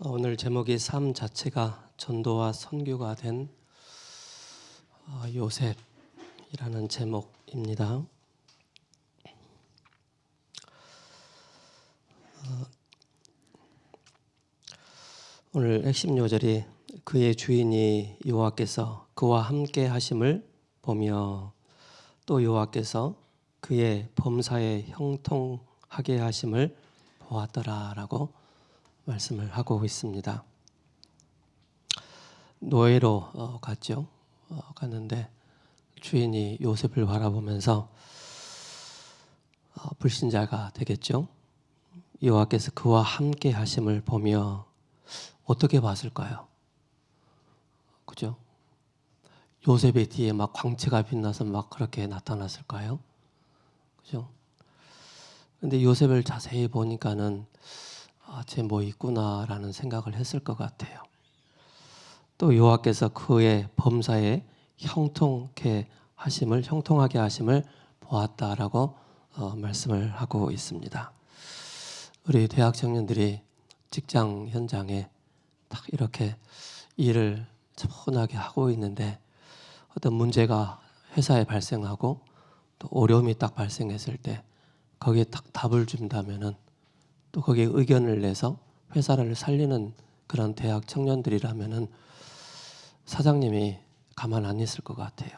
오늘 제목이 삶 자체가 전도와 선교가 된 요셉이라는 제목입니다. 오늘 핵심 요절이 그의 주인이 여호와께서 그와 함께 하심을 보며 또 여호와께서 그의 범사에 형통하게 하심을 보았더라라고 말씀을 하고 있습니다. 노예로 갔죠. 갔는데 주인이 요셉을 바라보면서 불신자가 되겠죠. 여호와께서 그와 함께 하심을 보며 어떻게 봤을까요? 그죠? 요셉의 뒤에 막 광채가 빛나서 막 그렇게 나타났을까요? 그죠? 근데 요셉을 자세히 보니까는 쟤 뭐 있구나라는 생각을 했을 것 같아요. 또 여호와께서 그의 범사에 형통하게 하심을 보았다라고 말씀을 하고 있습니다. 우리 대학 청년들이 직장 현장에 딱 이렇게 일을 차분하게 하고 있는데 어떤 문제가 회사에 발생하고 또 어려움이 딱 발생했을 때 거기에 딱 답을 준다면은 또 거기에 의견을 내서 회사를 살리는 그런 대학 청년들이라면은 사장님이 가만 안 있을 것 같아요.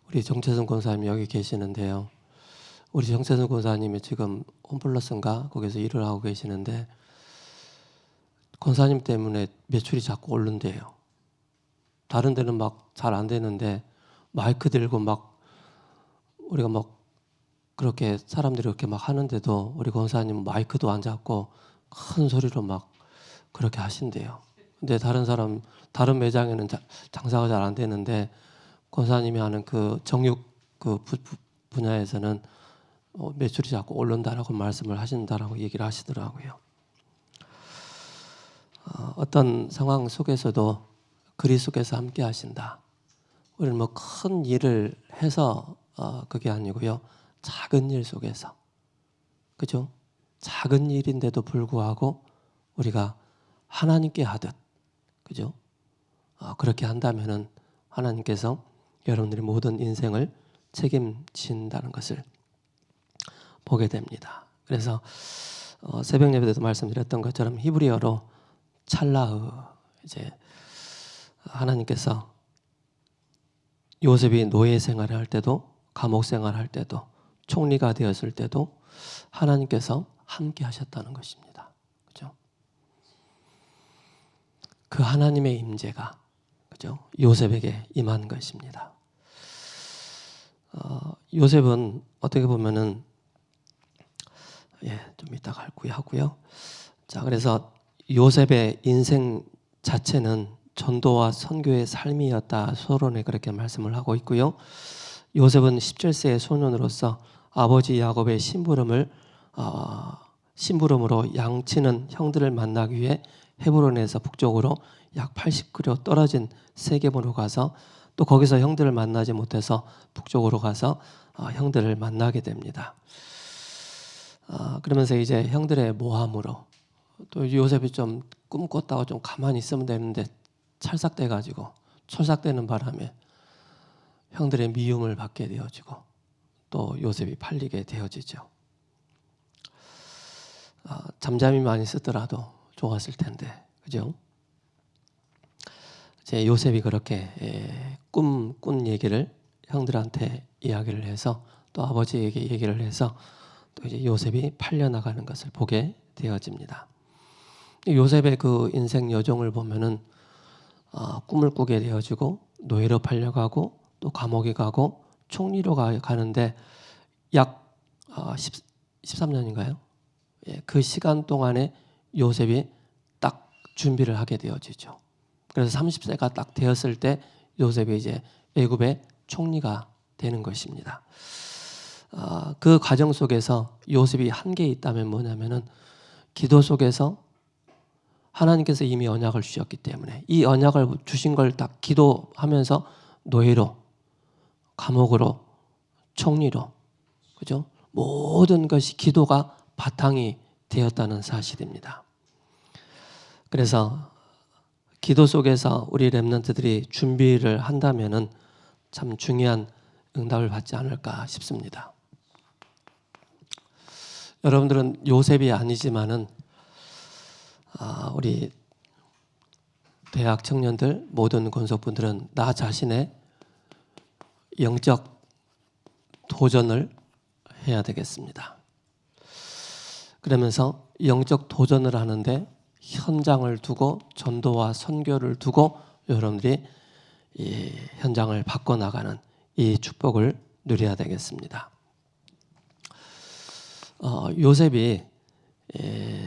우리 정채선 권사님이 여기 계시는데요. 우리 정채선 권사님이 지금 홈플러스인가 거기서 일을 하고 계시는데 권사님 때문에 매출이 자꾸 오른대요. 다른 데는 막 잘 안 되는데 마이크 들고 막 우리가 막 그렇게 사람들이 이렇게 막 하는데도 우리 권사님은 마이크도 안 잡고 큰 소리로 막 그렇게 하신대요. 근데 다른 매장에는 장사가 잘 안 되는데 권사님이 하는 그 정육 그 분야에서는 매출이 자꾸 오른다라고 말씀을 하신다라고 얘기를 하시더라고요. 어떤 상황 속에서도 그리스도께서 함께 하신다. 우리는 뭐 큰 일을 해서 그게 아니고요. 작은 일 속에서, 그죠? 작은 일인데도 불구하고 우리가 하나님께 하듯, 그죠? 그렇게 한다면은 하나님께서 여러분들의 모든 인생을 책임진다는 것을 보게 됩니다. 그래서 새벽 예배 때도 말씀드렸던 것처럼 히브리어로 찰나흐, 이제 하나님께서 요셉이 노예 생활을 할 때도 감옥 생활을 할 때도 총리가 되었을 때도 하나님께서 함께 하셨다는 것입니다. 그죠? 그 하나님의 임재가, 그죠? 요셉에게 임한 것입니다. 요셉은 어떻게 보면은 좀 이따가 하고요. 자, 그래서 요셉의 인생 자체는 전도와 선교의 삶이었다. 서론에 그렇게 말씀을 하고 있고요. 요셉은 17세의 소년으로서 아버지 야곱의 심부름으로 양치는 형들을 만나기 위해 헤브론에서 북쪽으로 약 80km 떨어진 세겜으로 가서 또 거기서 형들을 만나지 못해서 북쪽으로 가서 형들을 만나게 됩니다. 그러면서 이제 형들의 모함으로 또 요셉이 좀 꿈 꿨다고 좀 가만히 있으면 되는데 철삭되는 바람에 형들의 미움을 받게 되어지고 또 요셉이 팔리게 되어지죠. 잠잠히 많이 쓰더라도 좋았을 텐데, 그죠? 이제 요셉이 그렇게 꾼 얘기를 형들한테 이야기를 해서 또 아버지에게 얘기를 해서 또 이제 요셉이 팔려나가는 것을 보게 되어집니다. 요셉의 그 인생 여정을 보면은 꿈을 꾸게 되어지고 노예로 팔려가고 또 감옥에 가고 총리로 가는데 약 13년인가요? 그 시간 동안에 요셉이 딱 준비를 하게 되어지죠. 그래서 30세가 딱 되었을 때 요셉이 이제 애굽의 총리가 되는 것입니다. 그 과정 속에서 요셉이 한 게 있다면 뭐냐면은 기도 속에서 하나님께서 이미 언약을 주셨기 때문에 이 언약을 주신 걸 딱 기도하면서 노예로, 감옥으로, 총리로, 그죠? 모든 것이 기도가 바탕이 되었다는 사실입니다. 그래서 기도 속에서 우리 렘넌트들이 준비를 한다면은 참 중요한 응답을 받지 않을까 싶습니다. 여러분들은 요셉이 아니지만은 우리 대학 청년들 모든 권속분들은 나 자신의 영적 도전을 해야 되겠습니다. 그러면서 영적 도전을 하는데 현장을 두고 전도와 선교를 두고 여러분들이 이 현장을 바꿔나가는 이 축복을 누려야 되겠습니다. 요셉이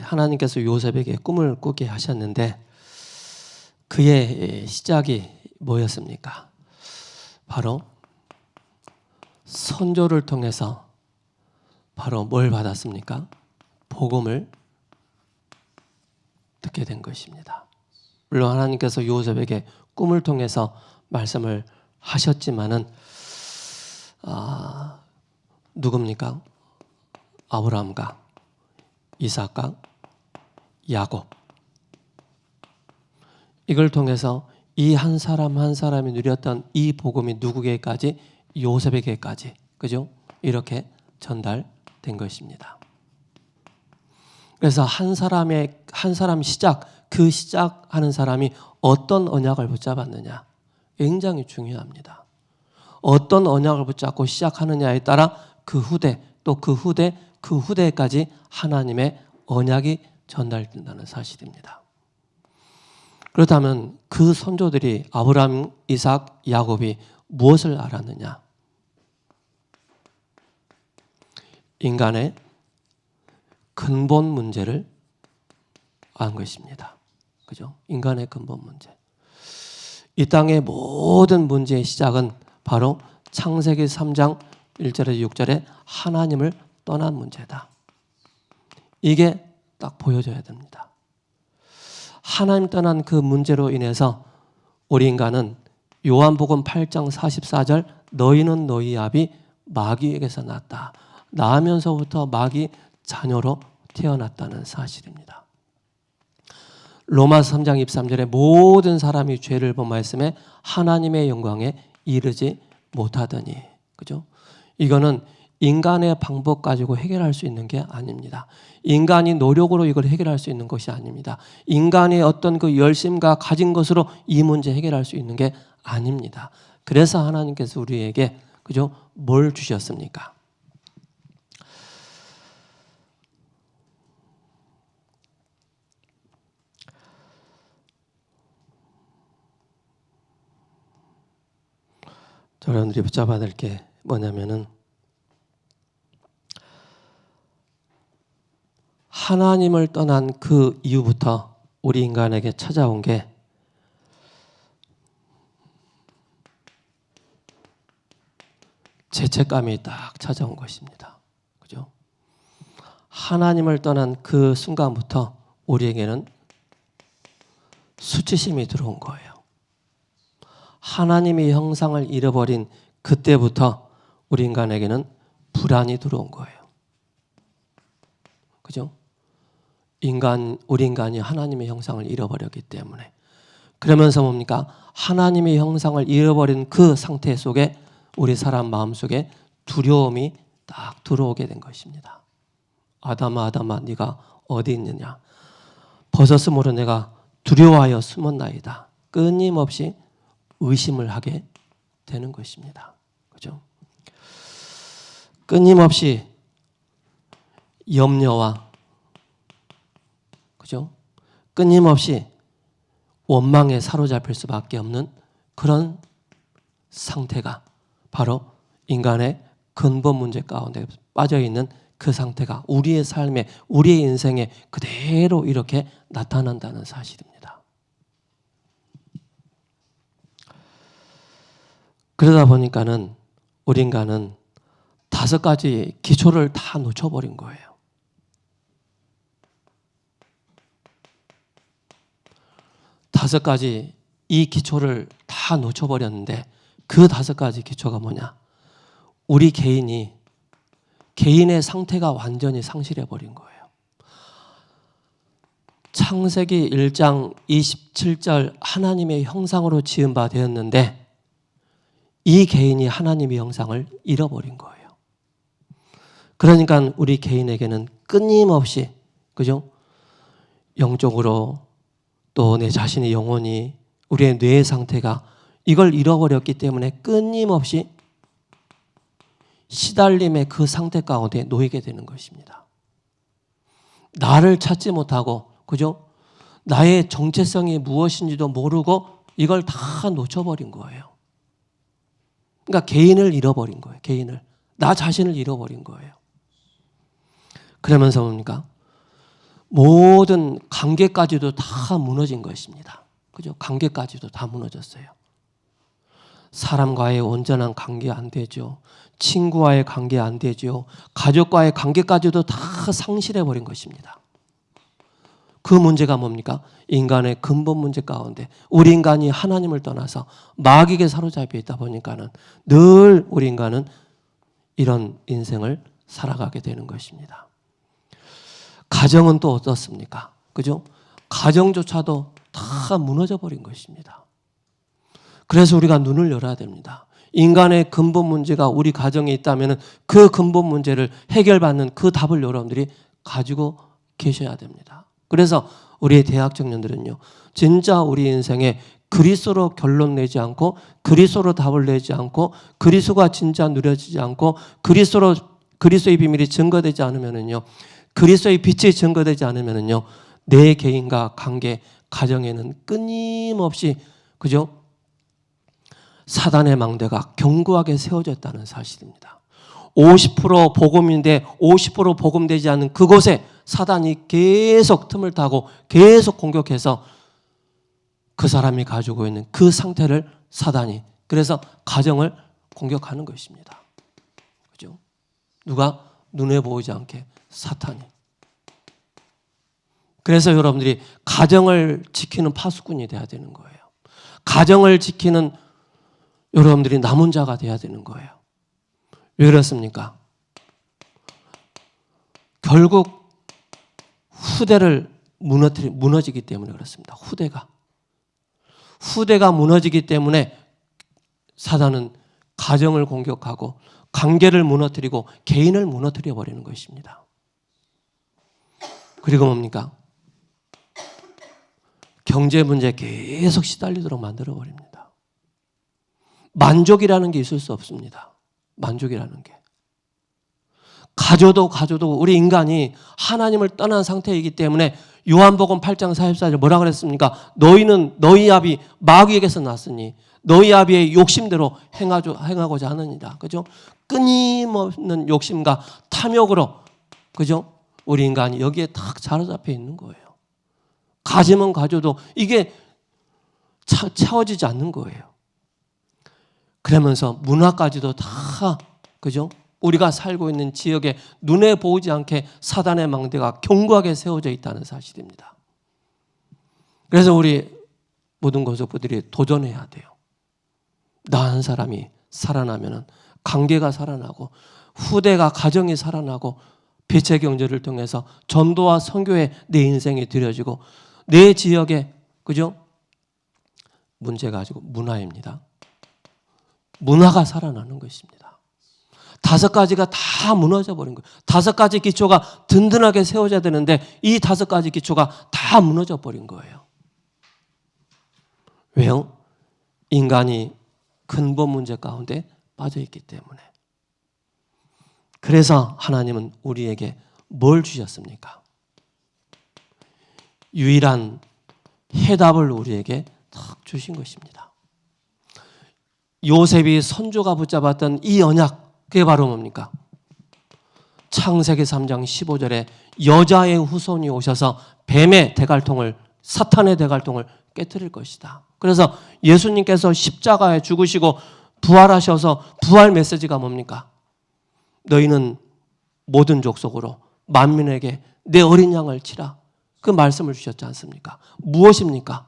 하나님께서 요셉에게 꿈을 꾸게 하셨는데 그의 시작이 뭐였습니까? 바로 선조를 통해서 바로 뭘 받았습니까? 복음을 듣게 된 것입니다. 물론 하나님께서 요셉에게 꿈을 통해서 말씀을 하셨지만은 누굽니까? 아브라함과 이삭과 야곱, 이걸 통해서 이 한 사람 한 사람이 누렸던 이 복음이 누구에게까지? 요셉에게까지, 그죠? 이렇게 전달된 것입니다. 그래서 한 사람 시작, 그 시작하는 사람이 어떤 언약을 붙잡았느냐, 굉장히 중요합니다. 어떤 언약을 붙잡고 시작하느냐에 따라 그 후대, 또 그 후대, 그 후대까지 하나님의 언약이 전달된다는 사실입니다. 그렇다면 그 선조들이 아브라함, 이삭, 야곱이 무엇을 알았느냐? 인간의 근본 문제를 안 것입니다. 그죠? 인간의 근본 문제. 이 땅의 모든 문제의 시작은 바로 창세기 3장 1절에서 6절에 하나님을 떠난 문제다. 이게 딱 보여져야 됩니다. 하나님 떠난 그 문제로 인해서 우리 인간은 요한복음 8장 44절 너희는 너희 아비 마귀에게서 났다. 나면서부터 마귀 자녀로 태어났다는 사실입니다. 로마서 3장 23절에 모든 사람이 죄를 범하였음에 하나님의 영광에 이르지 못하더니, 그죠? 이거는 인간의 방법 가지고 해결할 수 있는 게 아닙니다. 인간이 노력으로 이걸 해결할 수 있는 것이 아닙니다. 인간의 어떤 그 열심과 가진 것으로 이 문제 해결할 수 있는 게 아닙니다. 그래서 하나님께서 우리에게, 그죠? 뭘 주셨습니까? 여러분들이 붙잡아야 될 게 뭐냐면은 하나님을 떠난 그 이후부터 우리 인간에게 찾아온 게 죄책감이 딱 찾아온 것입니다. 그죠? 하나님을 떠난 그 순간부터 우리에게는 수치심이 들어온 거예요. 하나님의 형상을 잃어버린 그때부터 우리 인간에게는 불안이 들어온 거예요. 그죠? 우리 인간이 하나님의 형상을 잃어버렸기 때문에. 그러면서 뭡니까? 하나님의 형상을 잃어버린 그 상태 속에 우리 사람 마음속에 두려움이 딱 들어오게 된 것입니다. 아담아, 아담아, 네가 어디 있느냐? 벗었으므로 내가 두려워하여 숨었나이다. 끊임없이 의심을 하게 되는 것입니다. 그죠? 끊임없이 염려와, 그죠? 끊임없이 원망에 사로잡힐 수밖에 없는 그런 상태가 바로 인간의 근본 문제 가운데 빠져 있는 그 상태가 우리의 삶에, 우리의 인생에 그대로 이렇게 나타난다는 사실입니다. 그러다 보니까는 우리 인간은 5가지 기초를 다 놓쳐버린 거예요. 5가지 이 기초를 다 놓쳐버렸는데 그 5가지 기초가 뭐냐? 우리 개인의 상태가 완전히 상실해버린 거예요. 창세기 1장 27절 하나님의 형상으로 지은 바 되었는데 이 개인이 하나님의 형상을 잃어버린 거예요. 그러니까 우리 개인에게는 끊임없이, 그죠? 영적으로 또 내 자신의 영혼이, 우리의 뇌의 상태가 이걸 잃어버렸기 때문에 끊임없이 시달림의 그 상태 가운데 놓이게 되는 것입니다. 나를 찾지 못하고, 그죠? 나의 정체성이 무엇인지도 모르고 이걸 다 놓쳐버린 거예요. 그러니까 개인을 잃어버린 거예요. 개인을. 나 자신을 잃어버린 거예요. 그러면서 뭡니까? 모든 관계까지도 다 무너진 것입니다. 그죠? 관계까지도 다 무너졌어요. 사람과의 온전한 관계 안 되죠. 친구와의 관계 안 되죠. 가족과의 관계까지도 다 상실해버린 것입니다. 그 문제가 뭡니까? 인간의 근본 문제 가운데 우리 인간이 하나님을 떠나서 마귀에게 사로잡혀 있다 보니까는 늘 우리 인간은 이런 인생을 살아가게 되는 것입니다. 가정은 또 어떻습니까? 그죠? 가정조차도 다 무너져 버린 것입니다. 그래서 우리가 눈을 열어야 됩니다. 인간의 근본 문제가 우리 가정에 있다면 그 근본 문제를 해결받는 그 답을 여러분들이 가지고 계셔야 됩니다. 그래서 우리의 대학 청년들은요, 진짜 우리 인생에 그리스도로 결론 내지 않고, 그리스도로 답을 내지 않고, 그리스도가 진짜 누려지지 않고, 그리스도의 비밀이 증거되지 않으면은요, 그리스도의 빛이 증거되지 않으면은요, 내 개인과 관계, 가정에는 끊임없이, 그죠? 사단의 망대가 견고하게 세워져 있다는 사실입니다. 50% 복음인데 50% 복음되지 않는 그곳에 사단이 계속 틈을 타고 계속 공격해서 그 사람이 가지고 있는 그 상태를 사단이, 그래서 가정을 공격하는 것입니다. 그죠? 누가? 눈에 보이지 않게 사탄이. 그래서 여러분들이 가정을 지키는 파수꾼이 돼야 되는 거예요. 가정을 지키는 여러분들이 남은 자가 돼야 되는 거예요. 왜 그렇습니까? 결국 후대를 무너지기 때문에 그렇습니다. 후대가 무너지기 때문에 사단은 가정을 공격하고 관계를 무너뜨리고 개인을 무너뜨려 버리는 것입니다. 그리고 뭡니까? 경제 문제에 계속 시달리도록 만들어 버립니다. 만족이라는 게 있을 수 없습니다. 만족이라는 게. 가져도 우리 인간이 하나님을 떠난 상태이기 때문에 요한복음 8장 44절 뭐라 그랬습니까? 너희는 너희 아비 마귀에게서 났으니 너희 아비의 욕심대로 행하고자 하느니라. 그죠? 끊임없는 욕심과 탐욕으로, 그죠? 우리 인간이 여기에 딱 사로잡혀 있는 거예요. 가지면 가져도 이게 채워지지 않는 거예요. 그러면서 문화까지도 다, 그죠? 우리가 살고 있는 지역에 눈에 보이지 않게 사단의 망대가 견고하게 세워져 있다는 사실입니다. 그래서 우리 모든 거족부들이 도전해야 돼요. 나 한 사람이 살아나면은 관계가 살아나고 후대가 가정이 살아나고 빛의 경제를 통해서 전도와 선교에 내 인생이 들여지고 내 지역에, 그죠? 문제가 가지고 문화입니다. 문화가 살아나는 것입니다. 5가지가 다 무너져 버린 거예요. 5가지 기초가 든든하게 세워져야 되는데 이 5가지 기초가 다 무너져 버린 거예요. 왜요? 인간이 근본 문제 가운데 빠져 있기 때문에. 그래서 하나님은 우리에게 뭘 주셨습니까? 유일한 해답을 우리에게 딱 주신 것입니다. 요셉이 선조가 붙잡았던 이 언약, 그게 바로 뭡니까? 창세기 3장 15절에 여자의 후손이 오셔서 뱀의 대갈통을, 사탄의 대갈통을 깨뜨릴 것이다. 그래서 예수님께서 십자가에 죽으시고 부활하셔서 부활 메시지가 뭡니까? 너희는 모든 족속으로 만민에게 내 어린 양을 치라. 그 말씀을 주셨지 않습니까? 무엇입니까?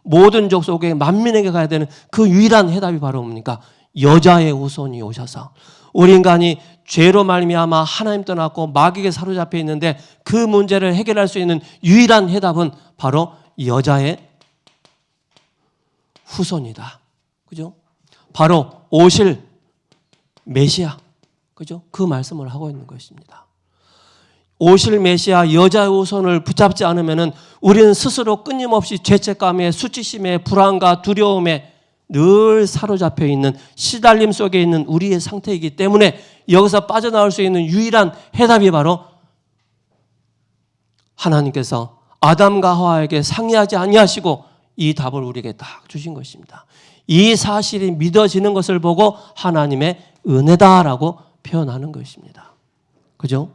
모든 족속에 만민에게 가야 되는 그 유일한 해답이 바로 뭡니까? 여자의 후손이 오셔서 우리 인간이 죄로 말미암아 하나님 떠났고 마귀에게 사로잡혀 있는데 그 문제를 해결할 수 있는 유일한 해답은 바로 여자의 후손이다. 그죠? 바로 오실 메시아. 그죠? 그 말씀을 하고 있는 것입니다. 오실 메시아 여자의 후손을 붙잡지 않으면 우리는 스스로 끊임없이 죄책감에 수치심에 불안과 두려움에 늘 사로잡혀 있는 시달림 속에 있는 우리의 상태이기 때문에 여기서 빠져나올 수 있는 유일한 해답이 바로 하나님께서 아담과 하와에게 상의하지 아니하시고 이 답을 우리에게 딱 주신 것입니다. 이 사실이 믿어지는 것을 보고 하나님의 은혜다라고 표현하는 것입니다. 그죠?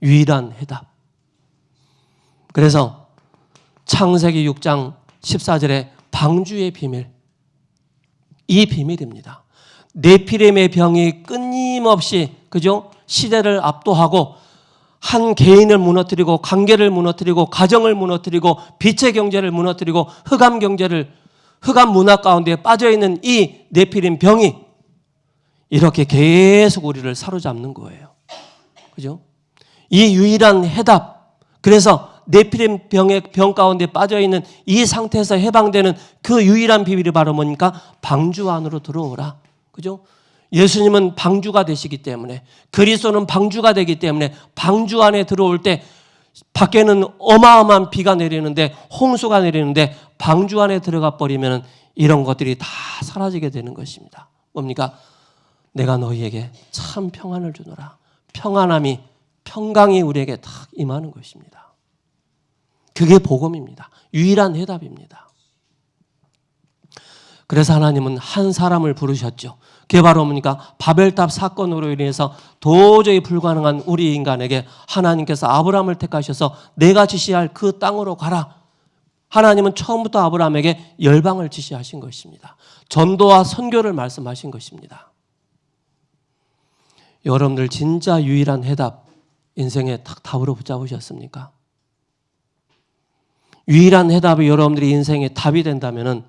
유일한 해답. 그래서 창세기 6장 14절에 방주의 비밀, 이 비밀입니다. 네피림의 병이 끊임없이 그죠? 시대를 압도하고 한 개인을 무너뜨리고 관계를 무너뜨리고 가정을 무너뜨리고 빛의 경제를 무너뜨리고 흑암 문화 가운데 빠져있는 이 네피림 병이 이렇게 계속 우리를 사로잡는 거예요. 그죠? 이 유일한 해답. 그래서 네피림 병 가운데 빠져있는 이 상태에서 해방되는 그 유일한 비밀이 바로 뭡니까? 방주 안으로 들어오라. 그죠? 예수님은 방주가 되시기 때문에, 그리스도는 방주가 되기 때문에 방주 안에 들어올 때 밖에는 어마어마한 비가 내리는데, 홍수가 내리는데 방주 안에 들어가 버리면 이런 것들이 다 사라지게 되는 것입니다. 뭡니까? 내가 너희에게 참 평안을 주노라. 평안함이, 평강이 우리에게 딱 임하는 것입니다. 그게 복음입니다. 유일한 해답입니다. 그래서 하나님은 한 사람을 부르셨죠. 그게 바로 뭡니까? 바벨탑 사건으로 인해서 도저히 불가능한 우리 인간에게 하나님께서 아브라함을 택하셔서 내가 지시할 그 땅으로 가라. 하나님은 처음부터 아브라함에게 열방을 지시하신 것입니다. 전도와 선교를 말씀하신 것입니다. 여러분들 진짜 유일한 해답, 인생에 딱 답으로 붙잡으셨습니까? 유일한 해답이 여러분들이 인생의 답이 된다면은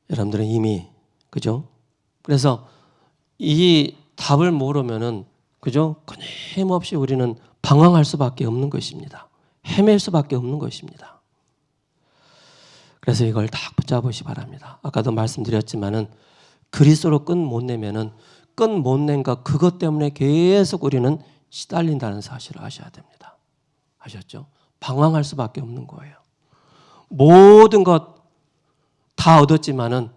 여러분들은 이미, 그죠? 그래서 이 답을 모르면은, 그죠? 끊임없이 우리는 방황할 수밖에 없는 것입니다. 헤맬 수밖에 없는 것입니다. 그래서 이걸 딱 붙잡으시 바랍니다. 아까도 말씀드렸지만은 그리스도로 끈 못 내면은 끈 못 낸 것 그것 때문에 계속 우리는 시달린다는 사실을 아셔야 됩니다. 아셨죠? 방황할 수밖에 없는 거예요. 모든 것 다 얻었지만은,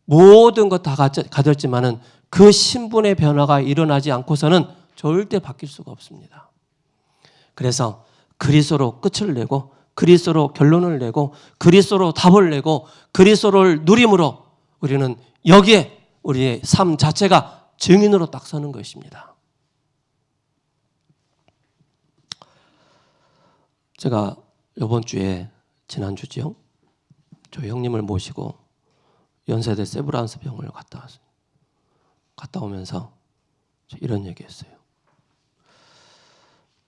모든 것 다 가졌지만은 그 신분의 변화가 일어나지 않고서는 절대 바뀔 수가 없습니다. 그래서 그리스도로 끝을 내고, 그리스도로 결론을 내고, 그리스도로 답을 내고, 그리스도를 누림으로 우리는 여기에 우리의 삶 자체가 증인으로 딱 서는 것입니다. 제가 이번 주에, 지난주죠, 저희 형님을 모시고 연세대 세브란스 병원을 갔다 왔어요. 갔다 오면서 이런 얘기했어요.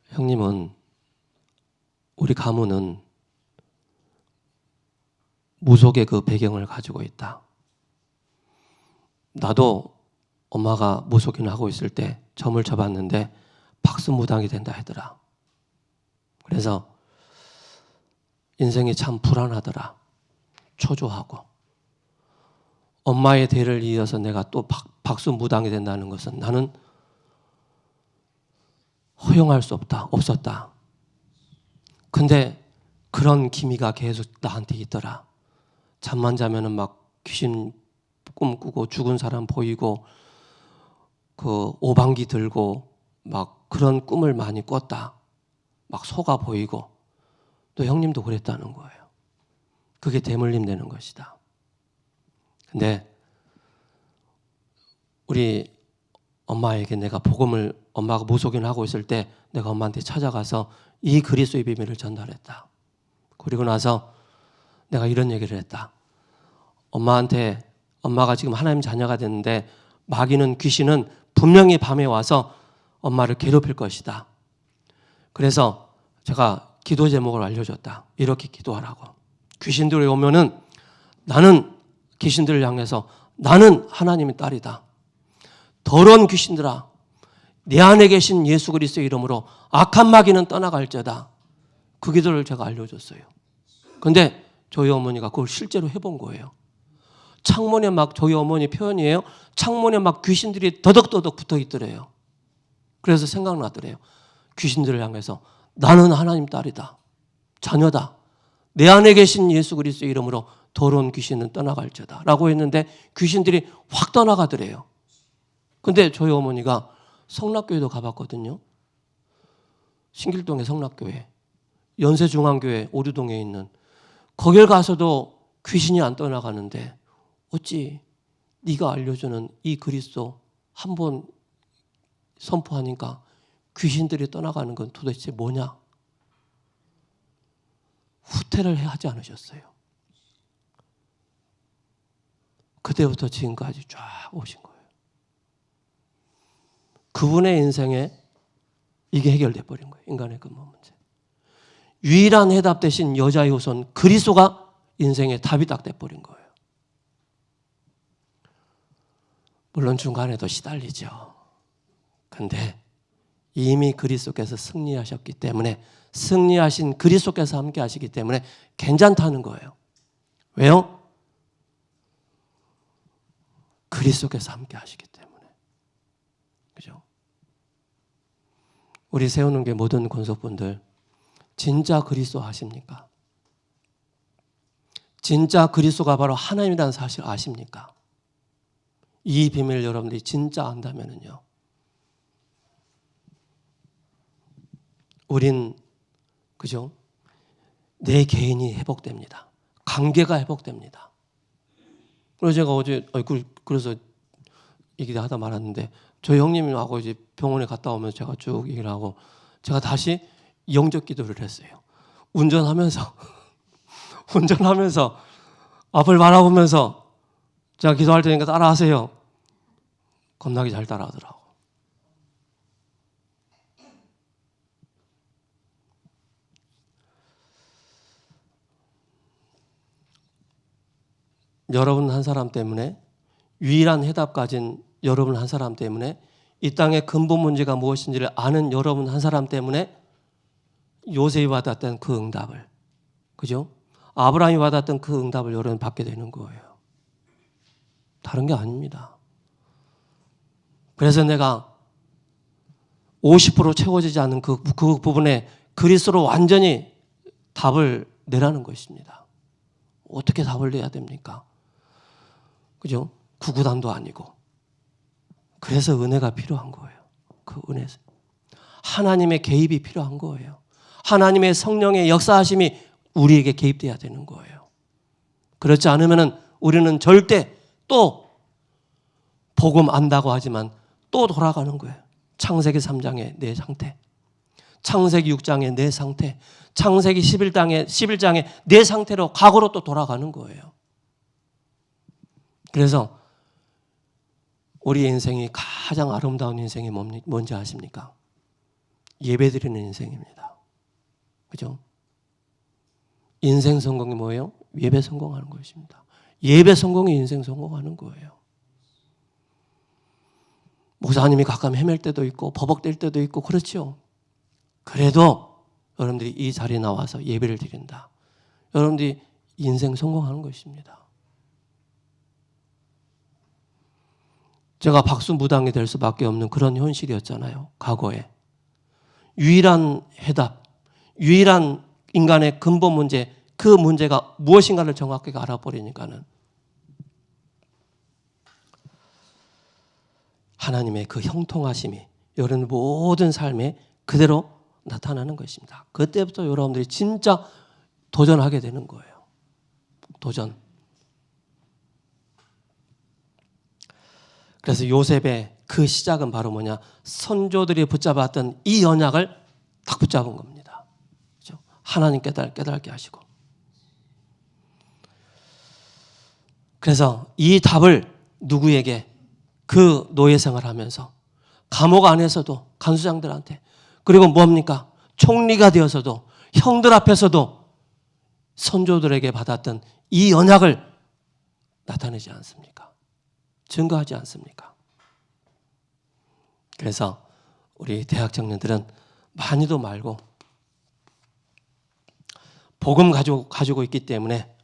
형님은, 우리 가문은 무속의 그 배경을 가지고 있다. 나도 엄마가 무속인을 하고 있을 때 점을 쳐봤는데 박수무당이 된다 하더라. 그래서 인생이 참 불안하더라. 초조하고. 엄마의 대를 이어서 내가 또 박수무당이 된다는 것은 나는 허용할 수 없었다. 근데 그런 기미가 계속 나한테 있더라. 잠만 자면은 막 귀신 꿈꾸고 죽은 사람 보이고 그 오방기 들고 막 그런 꿈을 많이 꿨다. 막 소가 보이고. 또 형님도 그랬다는 거예요. 그게 대물림 되는 것이다. 근데 우리 엄마에게 내가 복음을, 엄마가 무속인을 하고 있을 때 내가 엄마한테 찾아가서 이 그리스도의 비밀을 전달했다. 그리고 나서 내가 이런 얘기를 했다. 엄마한테, 엄마가 지금 하나님 자녀가 됐는데 마귀는, 귀신은 분명히 밤에 와서 엄마를 괴롭힐 것이다. 그래서 제가 기도 제목을 알려줬다. 이렇게 기도하라고. 귀신들이 오면은 나는 귀신들을 향해서 나는 하나님의 딸이다. 더러운 귀신들아 내 안에 계신 예수 그리스도의 이름으로 악한 마귀는 떠나갈지어다. 그 기도를 제가 알려줬어요. 근데 저희 어머니가 그걸 실제로 해본 거예요. 창문에 막 저희 어머니 표현이에요. 창문에 막 귀신들이 더덕더덕 붙어 있더래요. 그래서 생각나더래요. 귀신들을 향해서 나는 하나님 딸이다. 자녀다. 내 안에 계신 예수 그리스도의 이름으로 더러운 귀신은 떠나갈지어다 라고 했는데 귀신들이 확 떠나가더래요. 근데 저희 어머니가 성락교회도 가봤거든요. 신길동의 성락교회, 연세중앙교회 오류동에 있는 거길 가서도 귀신이 안 떠나가는데 어찌 네가 알려주는 이 그리스도 한 번 선포하니까 귀신들이 떠나가는 건 도대체 뭐냐? 후퇴를 하지 않으셨어요. 그때부터 지금까지 쫙 오신 거예요. 그분의 인생에 이게 해결돼 버린 거예요. 인간의 근본 문제. 유일한 해답 대신 여자의 후손 그리스도가 인생의 답이 딱 돼버린 거예요. 물론 중간에도 시달리죠. 근데 이미 그리스도께서 승리하셨기 때문에 승리하신 그리스도께서 함께 하시기 때문에 괜찮다는 거예요. 왜요? 그리스도께서 함께 하시기 때문에. 그죠? 우리 세우는 게 모든 권속분들 진짜 그리스도 아십니까? 진짜 그리스도가 바로 하나님이라는 사실 아십니까? 이 비밀을 여러분들이 진짜 안다면요. 우린 그죠? 내 개인이 회복됩니다. 관계가 회복됩니다. 그래서 제가 어제 그래서 얘기를 하다 말았는데 저희 형님하고 이제 병원에 갔다 오면서 제가 쭉 얘기를 하고 제가 다시 영적 기도를 했어요. 운전하면서 앞을 바라보면서 제가 기도할 테니까 따라하세요. 겁나게 잘 따라하더라고. 여러분 한 사람 때문에 유일한 해답 가진 여러분 한 사람 때문에 이 땅의 근본 문제가 무엇인지를 아는 여러분 한 사람 때문에 요셉이 받았던 그 응답을, 그죠? 아브라함이 받았던 그 응답을 여러분 받게 되는 거예요. 다른 게 아닙니다. 그래서 내가 50% 채워지지 않는 그 부분에 그리스도로 완전히 답을 내라는 것입니다. 어떻게 답을 내야 됩니까? 그죠? 구구단도 아니고. 그래서 은혜가 필요한 거예요. 그 은혜. 하나님의 개입이 필요한 거예요. 하나님의 성령의 역사하심이 우리에게 개입돼야 되는 거예요. 그렇지 않으면 우리는 절대 또 복음 안다고 하지만 또 돌아가는 거예요. 창세기 3장의 내 상태, 창세기 6장의 내 상태, 창세기 11장의 내 상태로 과거로 또 돌아가는 거예요. 그래서 우리 인생이 가장 아름다운 인생이 뭔지 아십니까? 예배드리는 인생입니다. 그죠? 인생 성공이 뭐예요? 예배 성공하는 것입니다. 예배 성공이 인생 성공하는 거예요. 목사님이 가끔 헤맬 때도 있고 버벅댈 때도 있고 그렇죠. 그래도 여러분들이 이 자리에 나와서 예배를 드린다. 여러분들이 인생 성공하는 것입니다. 제가 박수무당이 될 수밖에 없는 그런 현실이었잖아요. 과거에. 유일한 해답, 유일한 인간의 근본 문제, 그 문제가 무엇인가를 정확하게 알아버리니까는 하나님의 그 형통하심이 여러분 모든 삶에 그대로 나타나는 것입니다. 그때부터 여러분들이 진짜 도전하게 되는 거예요. 도전. 그래서 요셉의 그 시작은 바로 뭐냐? 선조들이 붙잡았던 이 언약을 딱 붙잡은 겁니다. 그렇죠? 하나님 깨닫게 하시고. 그래서 이 답을 누구에게 그 노예 생활하면서 감옥 안에서도 간수장들한테 그리고 뭡니까? 총리가 되어서도 형들 앞에서도 선조들에게 받았던 이 언약을 나타내지 않습니까? 증거하지 않습니까? 그래서 우리 대학 청년들은 많이도 말고 복음 가지고 있기 때문에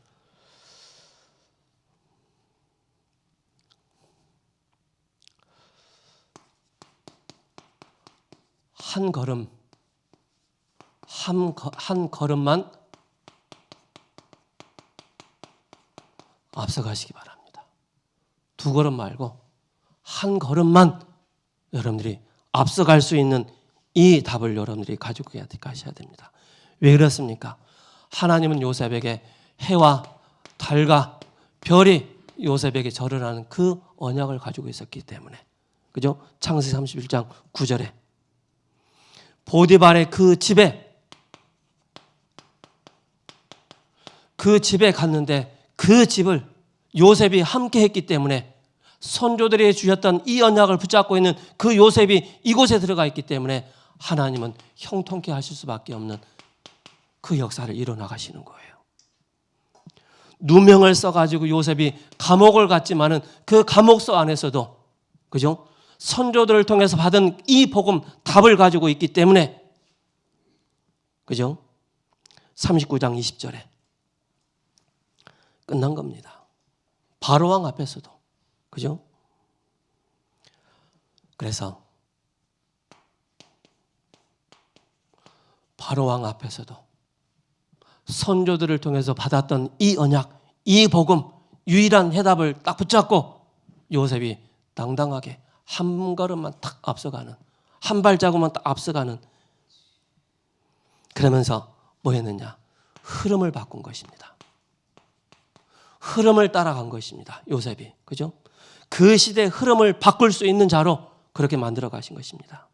한 걸음만 앞서가시기 바랍니다. 두 걸음 말고 한 걸음만 여러분들이 앞서갈 수 있는 이 답을 여러분들이 가지고 가셔야 됩니다. 왜 그렇습니까? 하나님은 요셉에게 해와 달과 별이 요셉에게 절을 하는 그 언약을 가지고 있었기 때문에, 그죠? 창세기 31장 9절에 보디발의 그 집에 갔는데 그 집을 요셉이 함께 했기 때문에 선조들이 주셨던 이 언약을 붙잡고 있는 그 요셉이 이곳에 들어가 있기 때문에 하나님은 형통케 하실 수밖에 없는 그 역사를 이뤄나가시는 거예요. 누명을 써가지고 요셉이 감옥을 갔지만은 그 감옥소 안에서도, 그죠? 선조들을 통해서 받은 이 복음 답을 가지고 있기 때문에, 그죠? 39장 20절에 끝난 겁니다. 바로왕 앞에서도, 그죠? 그래서 바로왕 앞에서도 선조들을 통해서 받았던 이 언약, 이 복음, 유일한 해답을 딱 붙잡고 요셉이 당당하게 한 걸음만 딱 앞서가는, 한 발자국만 딱 앞서가는, 그러면서 뭐 했느냐? 흐름을 바꾼 것입니다. 흐름을 따라간 것입니다. 요셉이, 그죠? 그 시대의 흐름을 바꿀 수 있는 자로 그렇게 만들어 가신 것입니다.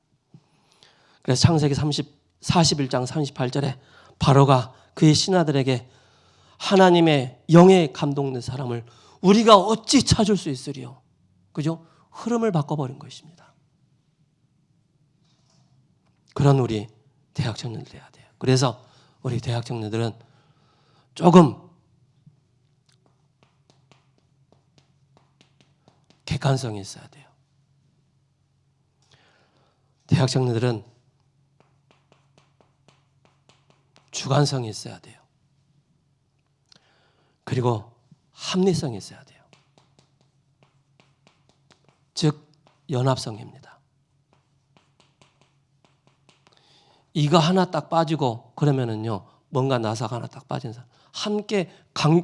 그래서 창세기 41장 38절에 바로가 그의 신하들에게 하나님의 영에 감동된 사람을 우리가 어찌 찾을 수 있으리요? 그죠? 흐름을 바꿔버린 것입니다. 그런 우리 대학 청년들 돼야 돼요. 그래서 우리 대학 청년들은 조금 객관성이 있어야 돼요. 대학 청년들은 주관성이 있어야 돼요. 그리고 합리성이 있어야 돼요. 즉 연합성입니다. 이거 하나 딱 빠지고 그러면은요, 뭔가 나사가 하나 딱 빠진 사람 함께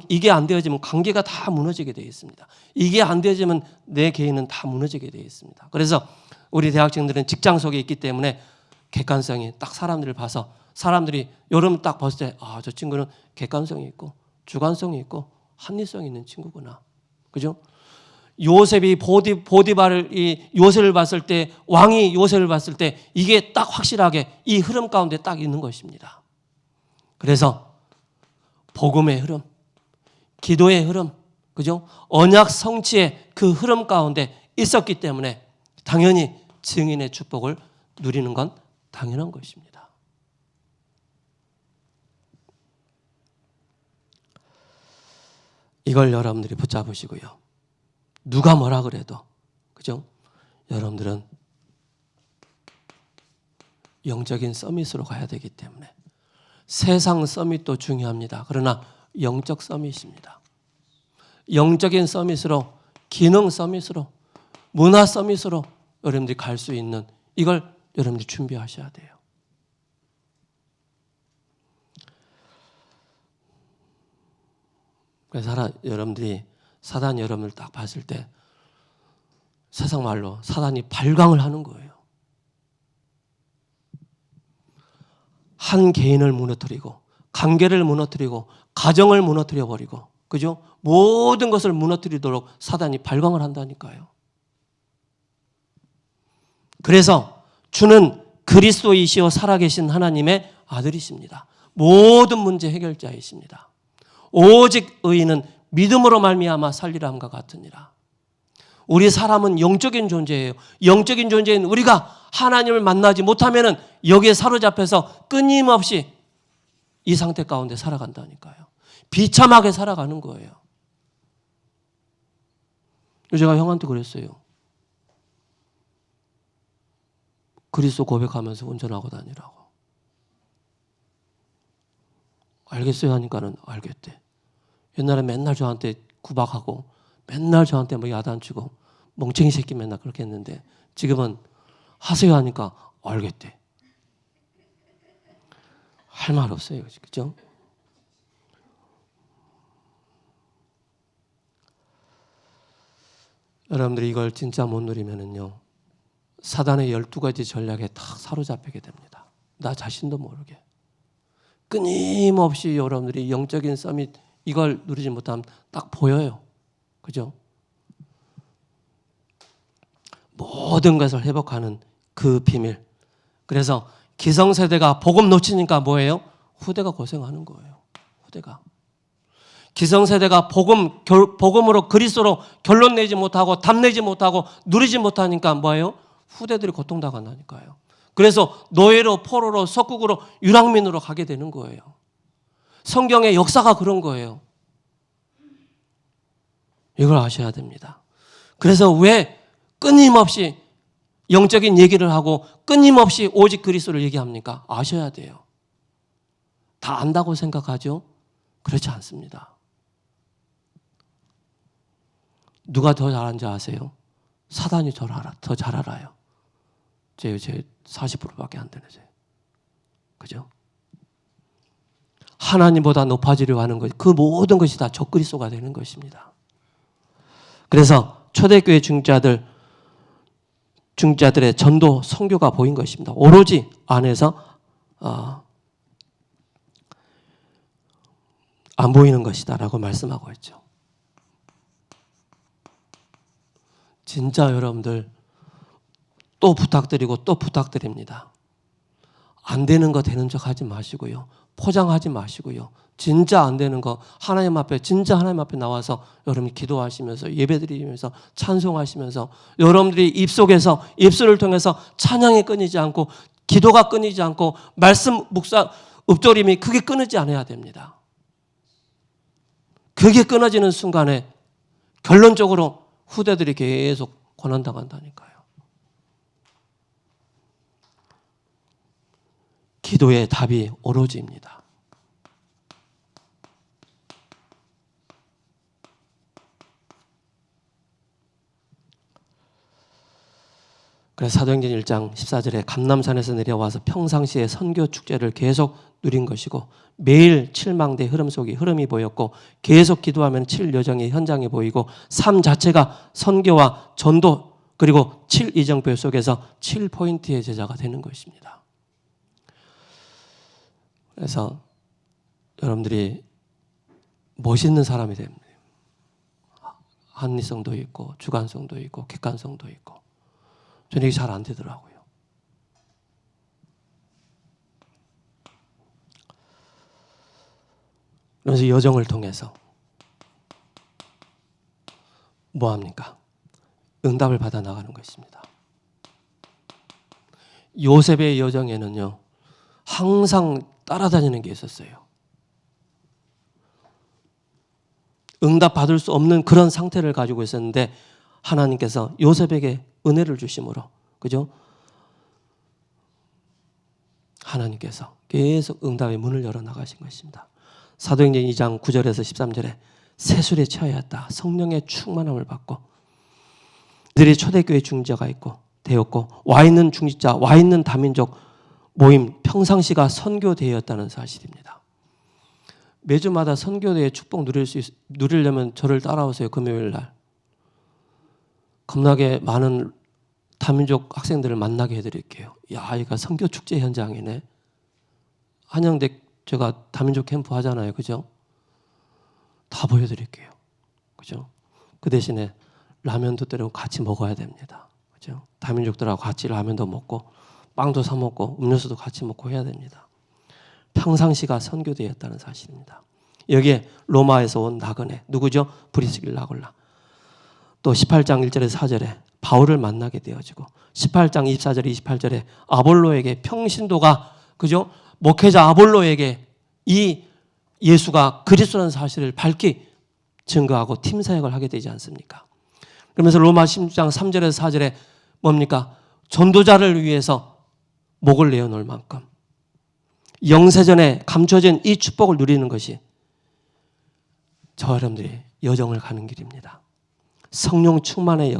이게 안 되어지면 관계가 다 무너지게 되어 있습니다. 이게 안 되어지면 내 개인은 다 무너지게 되어 있습니다. 그래서 우리 대학생들은 직장 속에 있기 때문에 객관성이 딱 사람들을 봐서 사람들이 여러분 딱 봤을 때 아, 저 친구는 객관성이 있고 주관성이 있고 합리성이 있는 친구구나. 그죠? 요셉이 보디발을 이 요셉을 봤을 때, 왕이 요셉을 봤을 때 이게 딱 확실하게 이 흐름 가운데 딱 있는 것입니다. 그래서 복음의 흐름, 기도의 흐름, 그죠? 언약 성취의 그 흐름 가운데 있었기 때문에 당연히 증인의 축복을 누리는 건 당연한 것입니다. 이걸 여러분들이 붙잡으시고요. 누가 뭐라 그래도, 그죠? 여러분들은 영적인 서밋으로 가야 되기 때문에 세상 서밋도 중요합니다. 그러나 영적 서밋입니다. 영적인 서밋으로, 기능 서밋으로, 문화 서밋으로 여러분들이 갈 수 있는 이걸 여러분들이 준비하셔야 돼요. 그래서 여러분들이 사단이 여러분을 딱 봤을 때 세상 말로 사단이 발광을 하는 거예요. 한 개인을 무너뜨리고 관계를 무너뜨리고 가정을 무너뜨려 버리고, 그죠? 모든 것을 무너뜨리도록 사단이 발광을 한다니까요. 그래서 주는 그리스도이시오 살아계신 하나님의 아들이십니다. 모든 문제 해결자이십니다. 오직 의인은 믿음으로 말미암아 살리라 함과 같으니라. 우리 사람은 영적인 존재예요. 영적인 존재인 우리가 하나님을 만나지 못하면은 여기에 사로잡혀서 끊임없이 이 상태 가운데 살아간다니까요. 비참하게 살아가는 거예요. 제가 형한테 그랬어요. 그리스도 고백하면서 운전하고 다니라고. 알겠어요 하니까는 알겠대. 옛날에 맨날 저한테 구박하고 맨날 저한테 뭐 야단치고 멍청이 새끼 맨날 그렇게 했는데 지금은 하세요 하니까 알겠대. 할 말 없어요. 그죠? 여러분들이 이걸 진짜 못 누리면은요, 사단의 12가지 전략에 다 사로잡히게 됩니다. 나 자신도 모르게. 끊임없이 여러분들이 영적인 서밋 이걸 누리지 못하면 딱 보여요. 그죠? 모든 것을 회복하는 그 비밀. 그래서 기성세대가 복음 놓치니까 뭐예요? 후대가 고생하는 거예요. 후대가. 기성세대가 복음으로 그리스도로 결론 내지 못하고 답 내지 못하고 누리지 못하니까 뭐예요? 후대들이 고통당한다니까요. 그래서 노예로 포로로 석국으로 유랑민으로 가게 되는 거예요. 성경의 역사가 그런 거예요. 이걸 아셔야 됩니다. 그래서 왜 끊임없이 영적인 얘기를 하고 끊임없이 오직 그리스도를 얘기합니까? 아셔야 돼요. 다 안다고 생각하죠? 그렇지 않습니다. 누가 더 잘하는지 아세요? 사단이 더 잘 알아요. 제 40%밖에 안 되는 제. 그죠? 하나님보다 높아지려고 하는 것, 그 모든 것이 다 적그리스도가 되는 것입니다. 그래서 초대교회 중자들의 전도 선교가 보인 것입니다. 오로지 안에서 안 보이는 것이다라고 말씀하고 있죠. 진짜 여러분들 또 부탁드립니다. 안 되는 거 되는 척 하지 마시고요. 포장하지 마시고요. 진짜 안 되는 거 진짜 하나님 앞에 나와서 여러분이 기도하시면서 예배드리면서 찬송하시면서 여러분들이 입술을 통해서 찬양이 끊이지 않고 기도가 끊이지 않고 말씀 묵상 읊조림이 그게 끊이지 않아야 됩니다. 그게 끊어지는 순간에 결론적으로 후대들이 계속 고난당한다니까요. 기도의 답이 오로지입니다. 그래서 사도행전 1장 14절에 감람산에서 내려와서 평상시에 선교 축제를 계속 누린 것이고 매일 칠망대 흐름이 보였고 계속 기도하면 칠 여정의 현장이 보이고 삶 자체가 선교와 전도 그리고 칠 이정표 속에서 7포인트의 제자가 되는 것입니다. 그래서 여러분들이 멋있는 사람이 됩니다. 한리성도 있고 주간성도 있고 객관성도 있고 저는 이게 잘 안 되더라고요. 그래서 여정을 통해서 뭐합니까? 응답을 받아 나가는 것입니다. 요셉의 여정에는요, 항상 따라다니는 게 있었어요. 응답 받을 수 없는 그런 상태를 가지고 있었는데 하나님께서 요셉에게 은혜를 주심으로, 그죠? 하나님께서 계속 응답의 문을 열어 나가신 것입니다. 사도행전 2장 9절에서 13절에 세술에 처하였다. 성령의 충만함을 받고 그들이 초대교회 중지자가 되었고 와 있는 중지자, 와 있는 다민족 모임 평상시가 선교대회였다는 사실입니다. 매주마다 선교대회 축복 누리려면 저를 따라오세요. 금요일 날. 겁나게 많은 다민족 학생들을 만나게 해드릴게요. 야, 이거 선교축제 현장이네. 한양대 제가 다민족 캠프 하잖아요. 그죠? 다 보여드릴게요. 그죠? 그 대신에 라면도 때로 같이 먹어야 됩니다. 그죠? 다민족들하고 같이 라면도 먹고 빵도 사 먹고 음료수도 같이 먹고 해야 됩니다. 평상시가 선교대였다는 사실입니다. 여기에 로마에서 온 나그네 누구죠? 브리스길라 아굴라. 또 18장 1절에서 4절에 바울을 만나게 되어지고 18장 24절 28절에 아볼로에게 평신도가 그죠? 목회자 아볼로에게 이 예수가 그리스도라는 사실을 밝히 증거하고 팀 사역을 하게 되지 않습니까? 그러면서 로마 16장 3절에서 4절에 뭡니까? 전도자를 위해서 목을 내어놓을 만큼 영세전에 감춰진 이 축복을 누리는 것이 저 여러분들이 여정을 가는 길입니다. 성령 충만의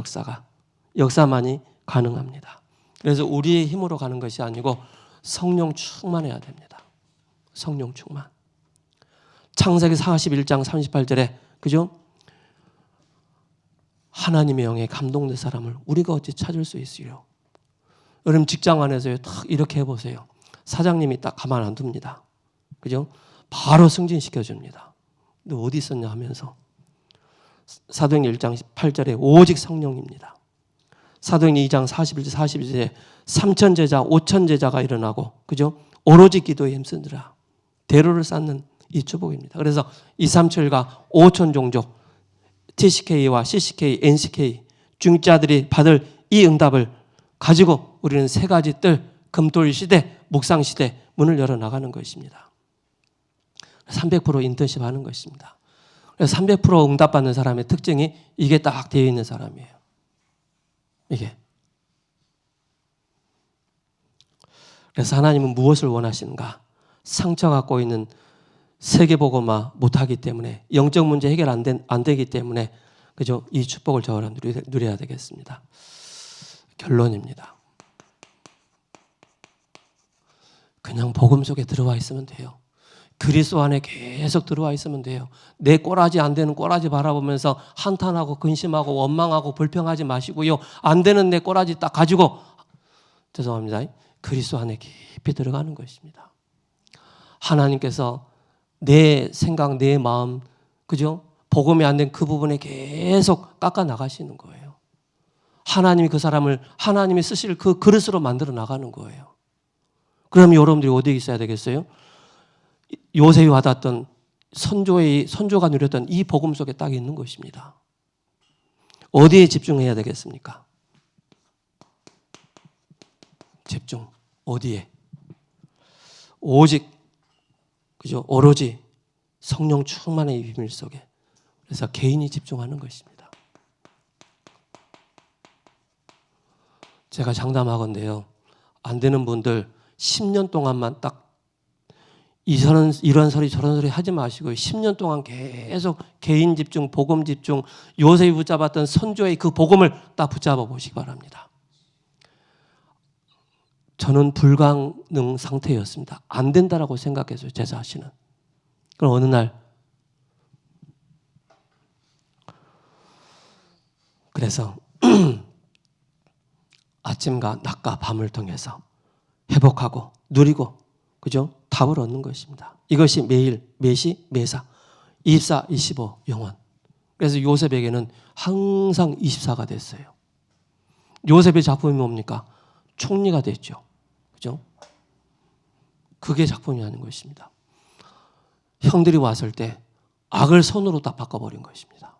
역사만이 가능합니다. 그래서 우리의 힘으로 가는 것이 아니고 성령 충만해야 됩니다. 성령 충만. 창세기 41장 38절에 그죠? 하나님의 영에 감동된 사람을 우리가 어찌 찾을 수 있어요? 여러분 직장 안에서 딱 이렇게 해보세요. 사장님이 딱 가만 안 둡니다. 그죠? 바로 승진시켜 줍니다. 너 어디 있었냐 하면서. 사도행전 1장 8절에 오직 성령입니다. 사도행전 2장 41절 42절에 3천 제자 5천 제자가 일어나고 그죠? 오로지 기도에 힘쓰느라 대로를 쌓는 이 축복입니다. 그래서 237과 5천 종족 TCK와 CCK, NCK 중자들이 받을 이 응답을 가지고 우리는 세 가지 뜰 금토일 시대, 묵상 시대 문을 열어 나가는 것입니다. 300% 인턴십 하는 것입니다. 그래서 300% 응답받는 사람의 특징이 이게 딱 되어 있는 사람이에요. 이게. 그래서 하나님은 무엇을 원하시는가? 상처 갖고 있는 세계복음화 못하기 때문에 영적 문제 해결 안 되기 때문에 그죠? 이 축복을 저랑 누려야 되겠습니다. 결론입니다. 그냥 복음 속에 들어와 있으면 돼요. 그리스도 안에 계속 들어와 있으면 돼요. 내 꼬라지 안 되는 꼬라지 바라보면서 한탄하고 근심하고 원망하고 불평하지 마시고요. 안 되는 내 꼬라지 딱 가지고 죄송합니다. 그리스도 안에 깊이 들어가는 것입니다. 하나님께서 내 생각, 내 마음, 그죠? 복음이 안 된 그 부분에 계속 깎아 나가시는 거예요. 하나님이 그 사람을 하나님이 쓰실 그 그릇으로 만들어 나가는 거예요. 그럼 여러분들이 어디에 있어야 되겠어요? 요셉이 받았던 선조가 누렸던 이 복음 속에 딱 있는 것입니다. 어디에 집중해야 되겠습니까? 집중. 어디에? 오직 그죠? 오로지 성령 충만의 비밀 속에. 그래서 개인이 집중하는 것입니다. 제가 장담하건대요. 안 되는 분들 10년 동안만 딱 이런 소리 저런 소리 하지 마시고 10년 동안 계속 개인 집중, 복음 집중, 요셉이 붙잡았던 선조의 그 복음을 딱 붙잡아 보시기 바랍니다. 저는 불가능 상태였습니다. 안 된다라고 생각했어요. 제 자신은. 그럼 어느 날 그래서 아침과 낮과 밤을 통해서 회복하고 누리고 그죠? 답을 얻는 것입니다. 이것이 매일, 매시, 매사 24, 25 영원. 그래서 요셉에게는 항상 24가 됐어요. 요셉의 작품이 뭡니까? 총리가 됐죠. 그죠? 그게 작품이 아닌 것입니다. 형들이 왔을 때 악을 선으로 다 바꿔버린 것입니다.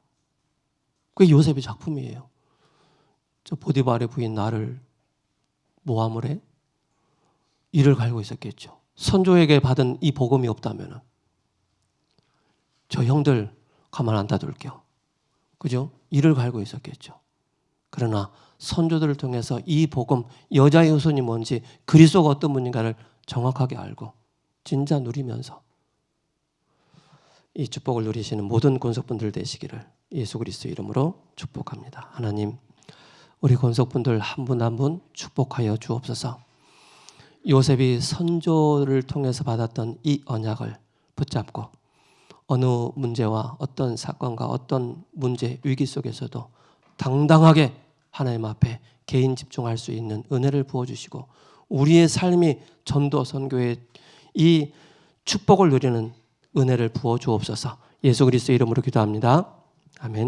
그게 요셉의 작품이에요. 저 보디발의 부인 나를 모함을 해? 이를 갈고 있었겠죠. 선조에게 받은 이 복음이 없다면 저 형들 가만 안 놔둘게요. 그죠? 이를 갈고 있었겠죠. 그러나 선조들을 통해서 이 복음, 여자의 후손이 뭔지 그리스도가 어떤 분인가를 정확하게 알고 진짜 누리면서 이 축복을 누리시는 모든 권속분들 되시기를 예수 그리스도 이름으로 축복합니다. 하나님, 우리 권속분들 한 분 한 분 축복하여 주옵소서. 요셉이 선조를 통해서 받았던 이 언약을 붙잡고 어느 문제와 어떤 사건과 어떤 문제, 위기 속에서도 당당하게 하나님 앞에 개인 집중할 수 있는 은혜를 부어주시고 우리의 삶이 전도 선교의 이 축복을 누리는 은혜를 부어 주옵소서. 예수 그리스도 이름으로 기도합니다. 아멘.